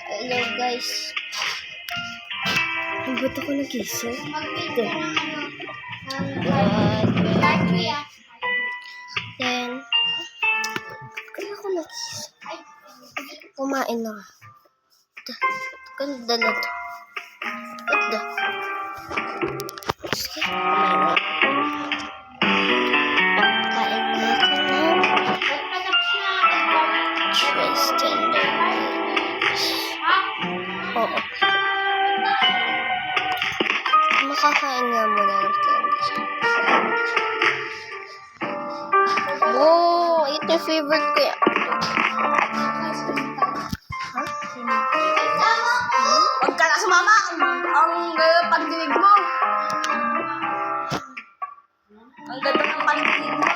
Hello guys. Ang ba't ako nagising? Then, kaya ako nagising. Kumain na. Ganda na to. Ganda. Sige, kumain na. Kain na ako ng Trace Tender. Oo. Makakain nga muna ng candy. Oh, ito yung favorite ko yan. Huwag ka na sumama! Ang pandinig mo! Ang ganda ng pandinig mo!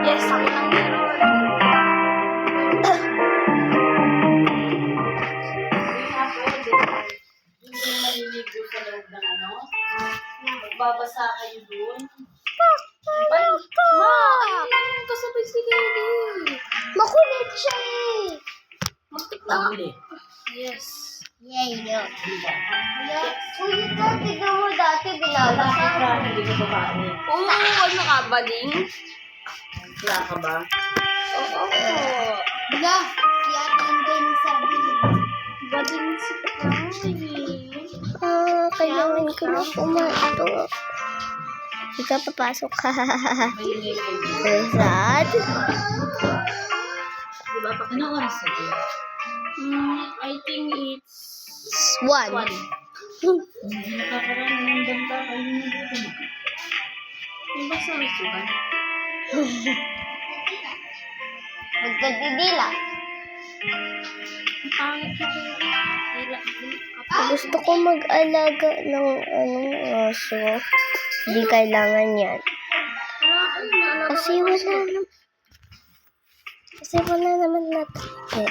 Yes, ako lang meron. Hindi maliligo sa loob ng ano? Magbabasa kayo doon? Ayun ka sa bisikili. Makulit siya eh. Mahuli. Yes. Yay, no. Kuya ka, tignan mo dati binalasan. Hindi ka babae. Oo, ano ka ba, Ding? Wala ka ba? Oo. Bila, yakin din sabi. Bading si kailangan ko na pumato. Hindi ka papasok ka. Sad? Diba? Anong oras na ito? I think it's 1. Nakakaraan ng banta kayo na dito. Yung ba sa restaurant? Magkadidila. Ang pangit na kayo. Gusto ko mag-alaga ng aso. Hindi kailangan yan. Kasi wala naman natin.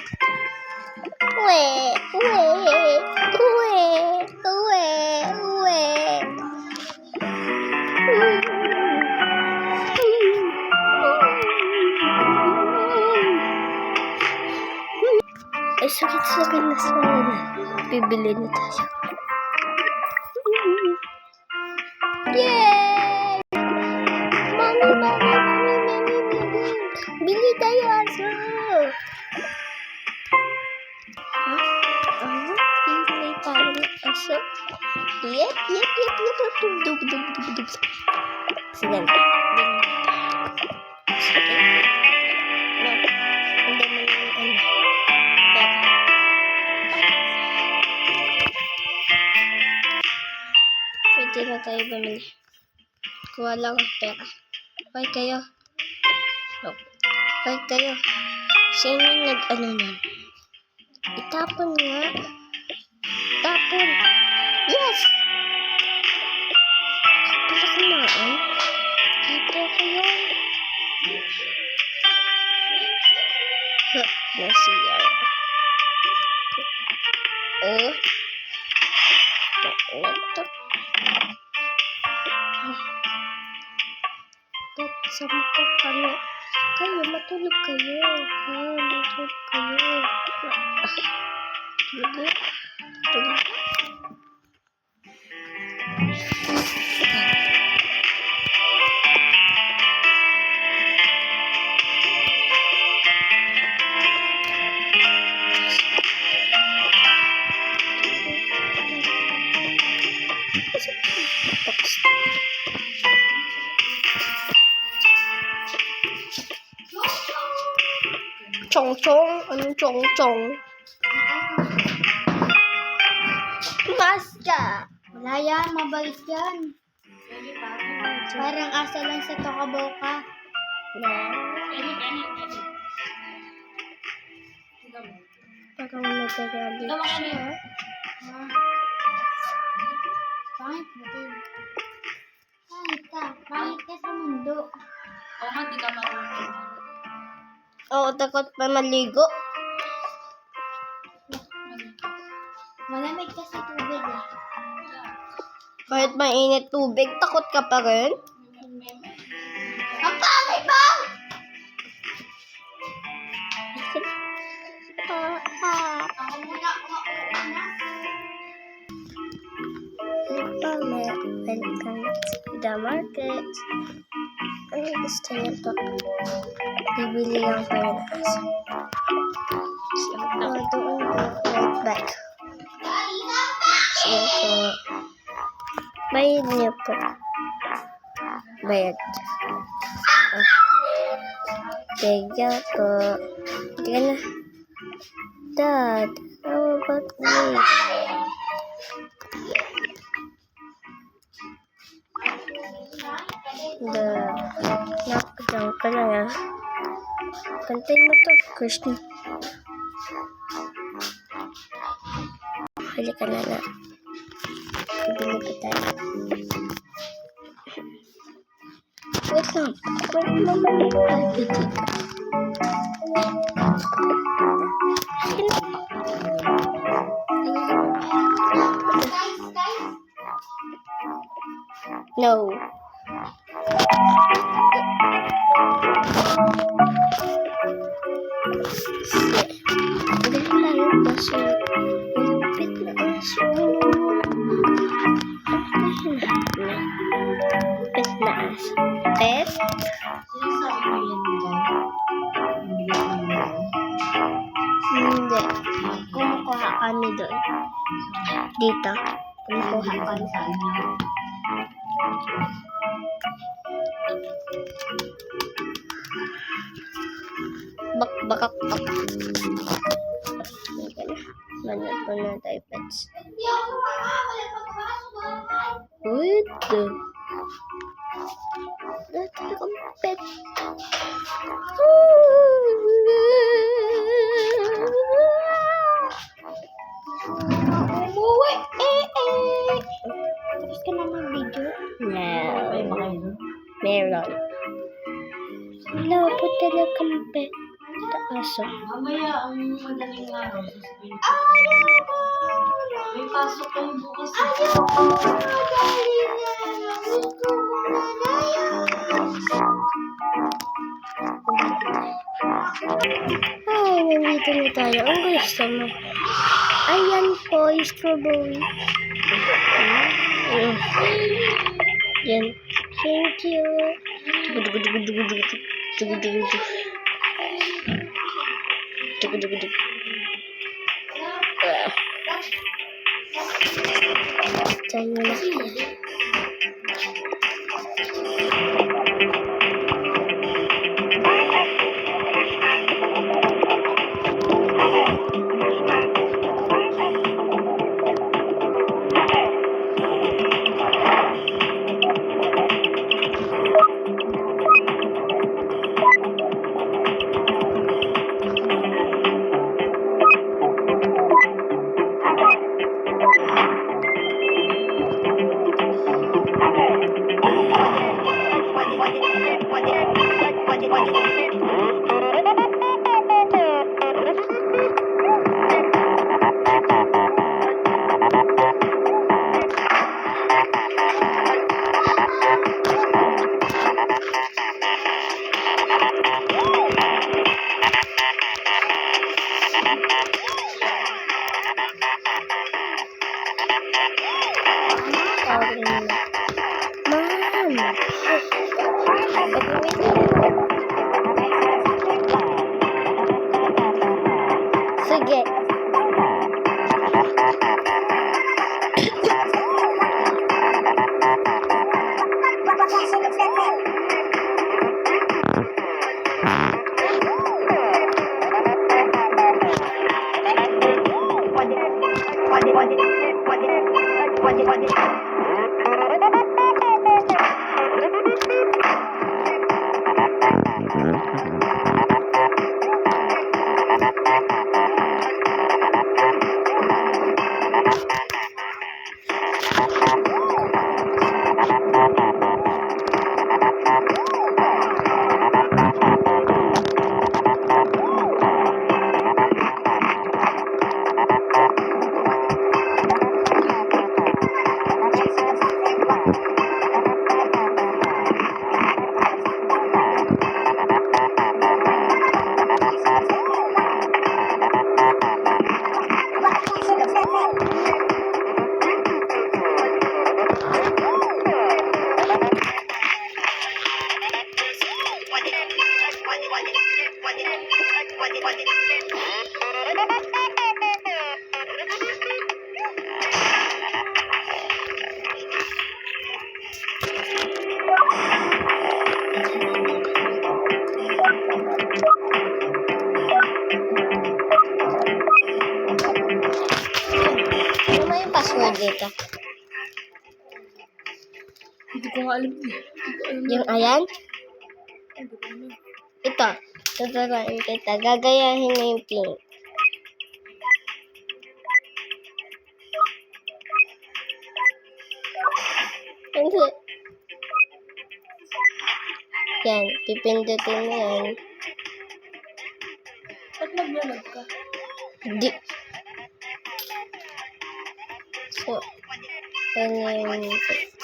Ay, sakit-sakit na sa akin. Bibili na tayo. Yay! Mami. Bili tayo aso. Bili tayo aso. Yep. Dub. Sige. Sige. No. Hindi mo na yung pera. Pwede na tayo bumili. Kuha lang ang pera. Okay kayo. Okay kayo. Sino yung nag-ano nun? Itapon nga. Tapon. Yes! Para kumaan. Ito kayo. Na-CR. Sa mukha kami. Kayo, matulog kayo. Matulog kayo. Tulog. Chong. Anong chong? Basta. Wala yan, mabait yan. Parang asa lang sa tokaboka. Parang nagagalit siya. Pangit mo din. Pangit ka sa mundo. O nga, di ka marunong. Oo, takot pa maligo. Malamig mainit kasi tubig eh. Kahit mainit tubig, takot ka pa rin? Ang pangit ba? Ako muna, kumauna. Welcome to the market. Ano gusto niyo to? Bibili lang kayo na aso. So, doon po, right back. Sige po. Bayad niyo po. Bayad. Tiga po. Tiga na. Dad, how about me? Nakakadang ka lang ah. Pantay mo to, Krishna. Hali ka na na. Ibili ko tayo. Wait lang. Wait lang naman. No. Dali lang yung baso. Malapit na aso. Malapit na aso. Pet? Sinasabi ko yan dyan. Hindi. Kumukuha kami doon. Dito. Kumukuha kami. Bakak. Manat po na tayo, pets. Hindi ako wala pagpapasok bahay. What the? Dati kang pet. Umuwi. Tapos ka na mag-video? May No. ba kayo doon? Meron. Wala po talagang pet. Aso. Mamaya ang madaling araw sa spring. May pasok kayo bukas. Dali na. Gusto mo na na Ay, nandito na tayo. Ang gusto mo? Ayan po, yung strawberry. Yan. Thank you. Tayo na. Sige. dito. Hindi ko nga alam. Yung ayan? Ito. Tuturuan kita. Gagayahin mo yung pink. Hindi. Yan. Pipindutin mo yan. Ba't naglalag ka? Hindi. So, yan yung ano natin.